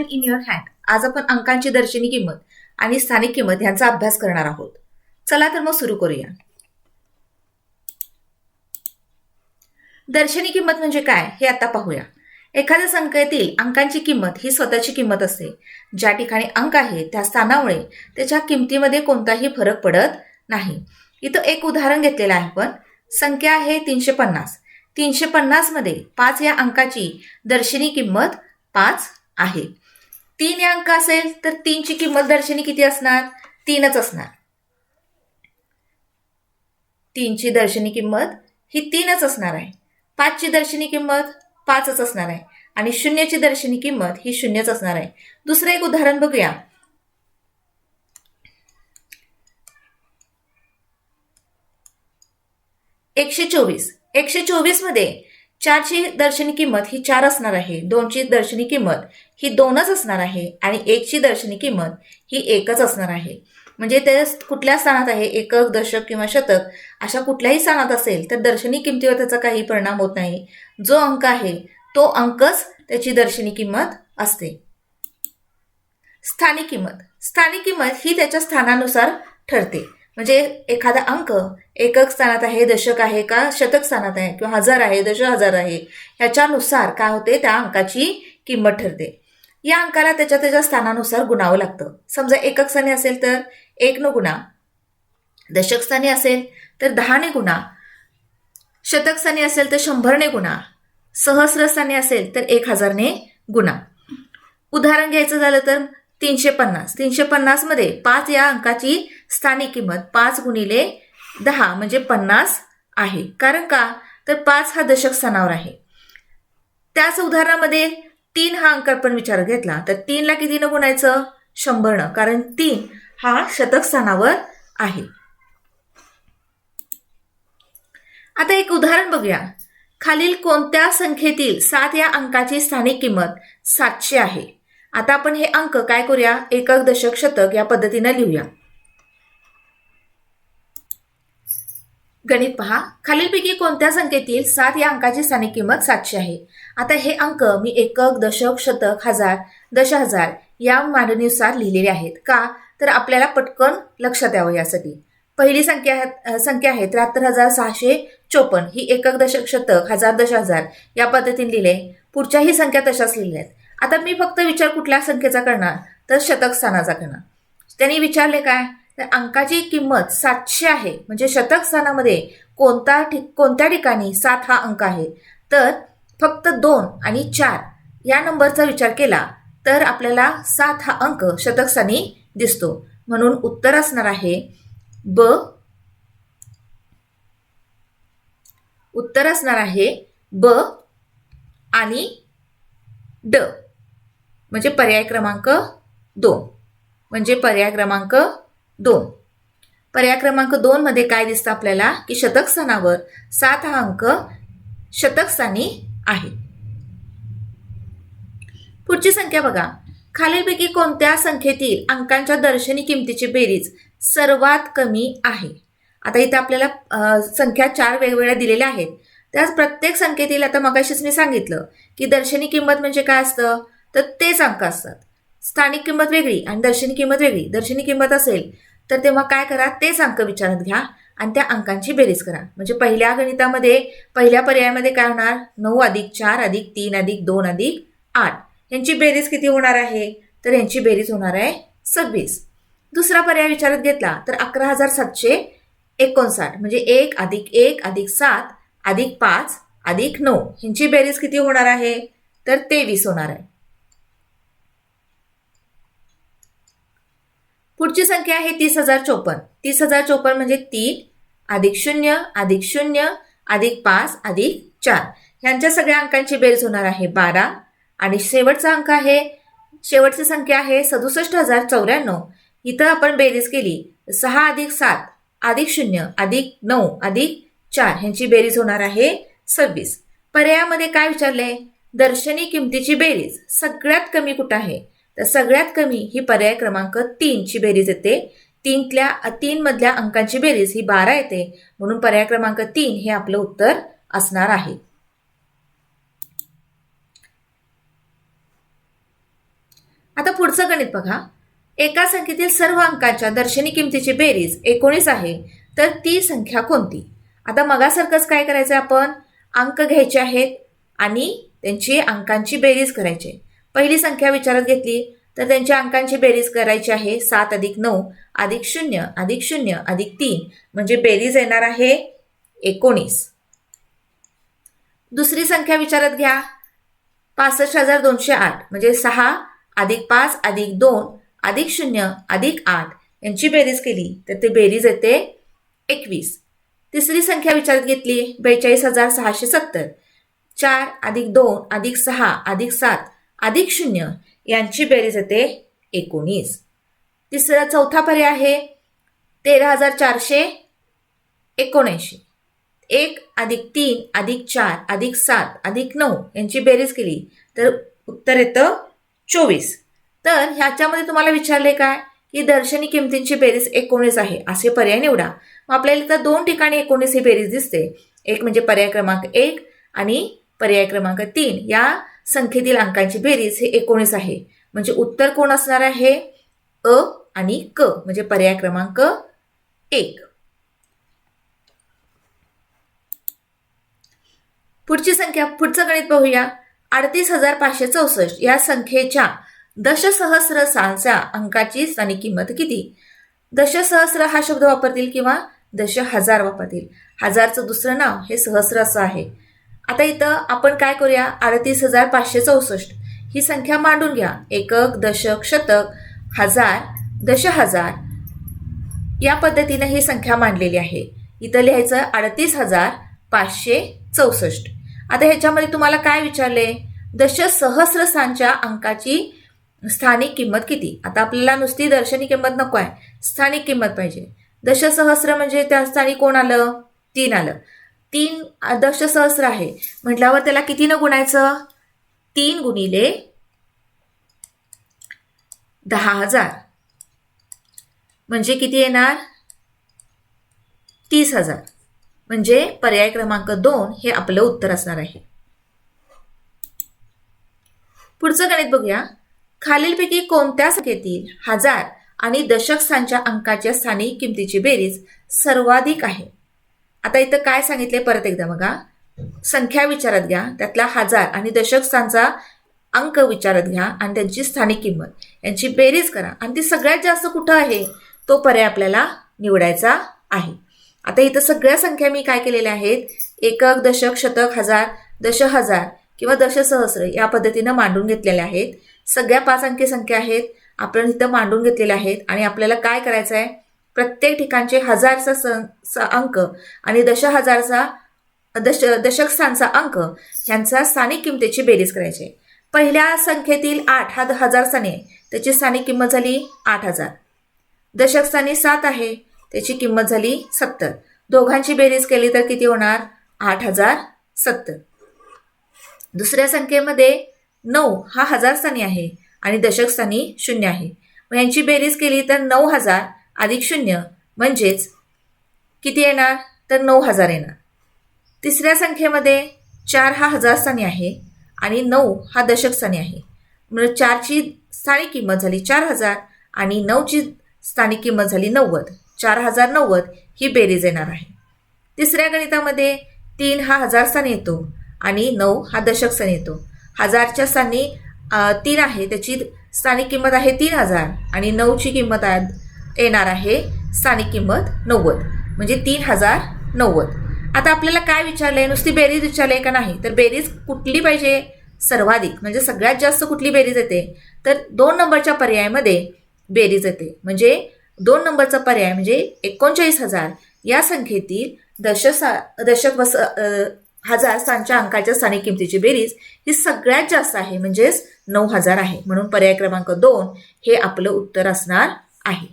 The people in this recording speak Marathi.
In your hand. आज आपण अंकांची दर्शनी किंमत आणि स्थानिक किंमत यांचा अभ्यास करणार आहोत. चला तर मग सुरू करूया. दर्शनी किंमत म्हणजे काय हे आता पाहूया. एखाद्या संख्येतील अंकांची किंमत ही स्वतःची किंमत असते. ज्या ठिकाणी अंक आहे त्या स्थानामुळे त्याच्या किमतीमध्ये कोणताही फरक पडत नाही. इथं एक उदाहरण घेतलेलं आहे आपण. संख्या आहे 350. 350 मध्ये 5 या अंकाची दर्शनी किंमत 5 आहे. 3 या अंक असेल तर 3 ची किंमत दर्शनी किती असणार? 3च असणार. 3 ची दर्शनी किंमत ही 3च असणार आहे. 5 ची दर्शनी किंमत 5च असणार आहे आणि 0 ची दर्शनी किंमत ही 0च असणार आहे. दुसरं एक उदाहरण बघूया. 124. 124 मध्ये 4 ची दर्शनी किंमत ही 4 असणार आहे. 2 ची दर्शनी किंमत ही 2च असणार आहे आणि 1 ची दर्शनी किंमत ही 1च असणार आहे. म्हणजे ते कुठल्या स्थानात आहे, एकक, दशक किंवा शतक अशा कुठल्याही स्थानात असेल तर दर्शनी किमतीवर त्याचा काही परिणाम होत नाही. जो अंक आहे तो अंकच त्याची दर्शनी किंमत असते. स्थानिक किंमत. स्थानिक किंमत ही त्याच्या स्थानानुसार ठरते. म्हणजे एखादा अंक एकक स्थानात आहे, दशक आहे का शतक स्थानात आहे किंवा हजार आहे, दशहजार आहे, ह्याच्यानुसार काय होते त्या अंकाची किंमत ठरते. या अंकाला त्याच्या स्थानानुसार गुणावं लागतं. समजा एकक स्थानी असेल तर 1 ने गुणा, दशक स्थानी असेल तर 10 ने गुणा, शतक स्थानी असेल तर 100 ने गुणा, सहस्र स्थानी असेल तर 1000 ने गुणा. उदाहरण घ्यायचं झालं तर 350. 350 मध्ये 5 या अंकाची स्थानिक किंमत 5 गुणिले 10 म्हणजे 50 आहे. कारण का तर 5 हा दशक स्थानावर आहे. त्याच उदाहरणामध्ये 3 हा अंक आपण विचारात घेतला तर 3 ला किती न गुणायचं? 100 न, कारण 3 हा शतक स्थानावर आहे. आता एक उदाहरण बघूया. खालील कोणत्या संख्येतील 7 या अंकाची स्थानिक किंमत 700 आहे? आता आपण हे अंक काय करूया, एकक, दशक, शतक या पद्धतीने लिहूया. गणित पहा. खालीलपैकी कोणत्या संख्येतील 7 या अंकाची स्थानिक किंमत 700 आहे? आता हे अंक मी एकक, दशक, शतक, हजार, दशहजार या मांडणीनुसार लिहिलेले आहेत. का तर आपल्याला पटकन लक्षात यावं यासाठी. पहिली संख्या आहे 73,654. ही एकक, दशक, शतक, हजार, दशहजार या पद्धतीने लिहिले. पुढच्याही संख्या तशाच लिहिल्या आहेत. आता मी फक्त विचार कुठल्या संख्येचा करणार तर शतक स्थानाचा करणार. त्यांनी विचारले काय तर अंकाची किंमत 700 आहे म्हणजे शतक स्थानामध्ये कोणत्या ठिकाणी 7 हा अंक आहे. तर फक्त 2 आणि 4 या नंबरचा विचार केला तर आपल्याला 7 हा अंक शतक स्थानी दिसतो. म्हणून उत्तर असणार आहे ब. उत्तर असणार आहे ब आणि ड. म्हणजे पर्याय क्रमांक 2. म्हणजे पर्याय क्रमांक 2. पर्याय क्रमांक 2 मध्ये काय दिसतं आपल्याला की शतक स्थानावर 7 हा अंक शतक स्थानी आहे. पुढची संख्या बघा. खालीलपैकी कोणत्या संख्येतील अंकांच्या दर्शनी किमतीची बेरीज सर्वात कमी आहे? आता इथे आपल्याला संख्या 4 वेगवेगळ्या दिलेल्या आहेत. त्याच प्रत्येक संख्येतील आता मगाशीच मी सांगितलं की दर्शनी किंमत म्हणजे काय असतं तर तेच अंक असतात. स्थानिक किंमत वेगळी आणि दर्शनी किंमत वेगळी. दर्शनी किंमत असेल तर तेव्हा काय करा, तेच अंक विचारात घ्या आणि त्या अंकांची बेरीज करा. म्हणजे पहिल्या गणितामध्ये पहिल्या पर्यायामध्ये काय होणार 9 अधिक 4 अधिक 3 अधिक 2 अधिक 8 यांची बेरीज किती होणार आहे तर यांची बेरीज होणार आहे 26. दुसरा पर्याय विचारात घेतला तर 11,759 म्हणजे 1 अधिक 1 अधिक 7 अधिक 5 अधिक 9 यांची बेरीज किती होणार आहे तर 23 होणार आहे. पुढची संख्या आहे 30,054. 30,054 म्हणजे 3 अधिक 0 अधिक 0 अधिक 5 अधिक 4 ह्यांच्या सगळ्या अंकांची बेरीज होणार आहे 12. आणि शेवटचा अंक आहे, शेवटची संख्या आहे 67,094. इथं आपण बेरीज केली 6 अधिक 7 अधिक 0 अधिक 9 अधिक 4 ह्यांची बेरीज होणार आहे 26. पर्यायामध्ये काय विचारले दर्शनी किमतीची बेरीज सगळ्यात कमी कुठं आहे तर सगळ्यात कमी ही पर्याय क्रमांक 3 ची बेरीज येते. 3 मधल्या अंकांची बेरीज ही 12 येते. म्हणून पर्याय क्रमांक 3 हे आपलं उत्तर असणार आहे. आता पुढचं गणित बघा. एका संख्येतील सर्व अंकांच्या दर्शनी किमतीची बेरीज 19 आहे, तर ती संख्या कोणती? आता मगासारखंच काय करायचं, आपण अंक घ्यायचे आहेत आणि त्यांची अंकांची बेरीज करायची. पहिली संख्या विचारात घेतली तर त्यांच्या अंकांची बेरीज करायची आहे 7 + 9 + 0 + 0 + 3, म्हणजे बेरीज येणार आहे 19. दुसरी संख्या विचारात घ्या 65,208, म्हणजे 6 + 5 + 2 + 0 + 8 यांची बेरीज केली तर ते बेरीज येते 21. तिसरी संख्या विचारात घेतली 42,670, 4 + 2 + 6 + 7 + 0 यांची बेरीज येते 19. चौथा पर्याय आहे 13,479, 1 + 3 + 4 + 7 + 9 यांची बेरीज केली तर उत्तर येतं 24. तर ह्याच्यामध्ये तुम्हाला विचारले काय की दर्शनी किमतींची बेरीज 19 आहे, असे पर्याय निवडा. मग आपल्याला इथं 2 ठिकाणी 19 ही बेरीज दिसते. एक म्हणजे पर्याय क्रमांक 1 आणि पर्याय क्रमांक 3 या संख्येतील अंकांची बेरीज हे 19 आहे. म्हणजे उत्तर कोण असणार आहे? अ आणि क, म्हणजे पर्याय क्रमांक 1. पुढचं गणित पाहूया. 38,564 या संख्येच्या दशसहस्रसांच्या अंकाची स्थानिक किंमत किती? दशसहस्र हा शब्द वापरतील किंवा 10,000 वापरतील. हजारचं दुसरं नाव हे सहस्र असं आहे. आता इथं आपण काय करूया, 38,564 ही संख्या मांडून घ्या. एकक, दशक, शतक, हजार, दशहजार या पद्धतीने ही संख्या मांडलेली आहे. इथं लिहायचं 38,564. आता ह्याच्यामध्ये तुम्हाला काय विचारले, दशसहस्रसांच्या अंकाची स्थानिक किंमत किती? आता आपल्याला नुसती दर्शनी किंमत नको आहे, स्थानिक किंमत पाहिजे. दशसहस्र म्हणजे त्या स्थानी कोण आलं? 3 आलं. 3 दशसहस्र आहे म्हटल्यावर त्याला कितीनं गुणायचं? 3 गुणिले 10,000 म्हणजे किती येणार? 30,000. म्हणजे पर्याय क्रमांक 2 हे आपलं उत्तर असणार आहे. पुढचं गणित बघूया. खालीलपैकी कोणत्या संख्येतील हजार आणि दशक स्थानच्या अंकाच्या स्थानिक किमतीची बेरीज सर्वाधिक आहे? आता इथं काय सांगितले परत एकदा बघा. संख्या विचारात घ्या, त्यातला हजार आणि दशक स्थानचा अंक विचारात घ्या आणि त्यांची स्थानिक किंमत यांची बेरीज करा आणि ती सगळ्यात जास्त कुठं आहे तो पर्याय आपल्याला निवडायचा आहे. आता इथं सगळ्या संख्या मी काय केलेल्या आहेत, एकक, दशक, शतक, हजार, दशहजार किंवा दशसहस्र या पद्धतीनं मांडून घेतलेल्या आहेत. सगळ्या 5 अंकी संख्या आहेत, आपण इथं मांडून घेतलेल्या आहेत आणि आपल्याला काय करायचं आहे, प्रत्येक ठिकाणचे हजारचा अंक आणि दशहजारचा दशक स्थानचा अंक यांचा स्थानिक किमतीची बेरीज करायची आहे. पहिल्या संख्येतील 8 हा हजार स्थानी आहे, त्याची स्थानिक किंमत झाली 8,000. दशक स्थानी 7 आहे, त्याची किंमत झाली 70. दोघांची बेरीज केली तर किती होणार? 8,070. दुसऱ्या संख्येमध्ये 9 हा हजार स्थानी आहे आणि दशक स्थानी 0 आहे. मग यांची बेरीज केली तर 9,000 + 0 म्हणजेच किती येणार? तर 9,000 येणार. तिसऱ्या संख्येमध्ये 4 हा हजार स्थानी आहे आणि 9 हा दशक स्थानी आहे. म्हणजे 4ची स्थानिक किंमत झाली 4,000 आणि 9ची स्थानिक किंमत झाली 90. 4,090 ही बेरीज येणार आहे. तिसऱ्या गणितामध्ये 3 हा हजार स्थानी येतो आणि 9 हा दशक स्थानी येतो. हजारच्या स्थानी 3 आहे, त्याची स्थानिक किंमत आहे 3,000 आणि 9ची किंमत येणार आहे स्थानिक किंमत 90, म्हणजे 3,090. आता आपल्याला काय विचारलंय, नुसती बेरीज विचारले का नाही, तर बेरीज कुठली पाहिजे? सर्वाधिक, म्हणजे सगळ्यात जास्त कुठली बेरीज येते? तर 2 नंबरच्या पर्यायामध्ये बेरीज येते. म्हणजे 2 नंबरचा पर्याय म्हणजे 39,000 या संख्येतील दशक हजार स्थानच्या अंकाच्या स्थानिक किमतीची बेरीज ही सगळ्यात जास्त आहे, म्हणजेच 9,000 आहे. म्हणून पर्याय क्रमांक 2 हे आपलं उत्तर असणार आहे.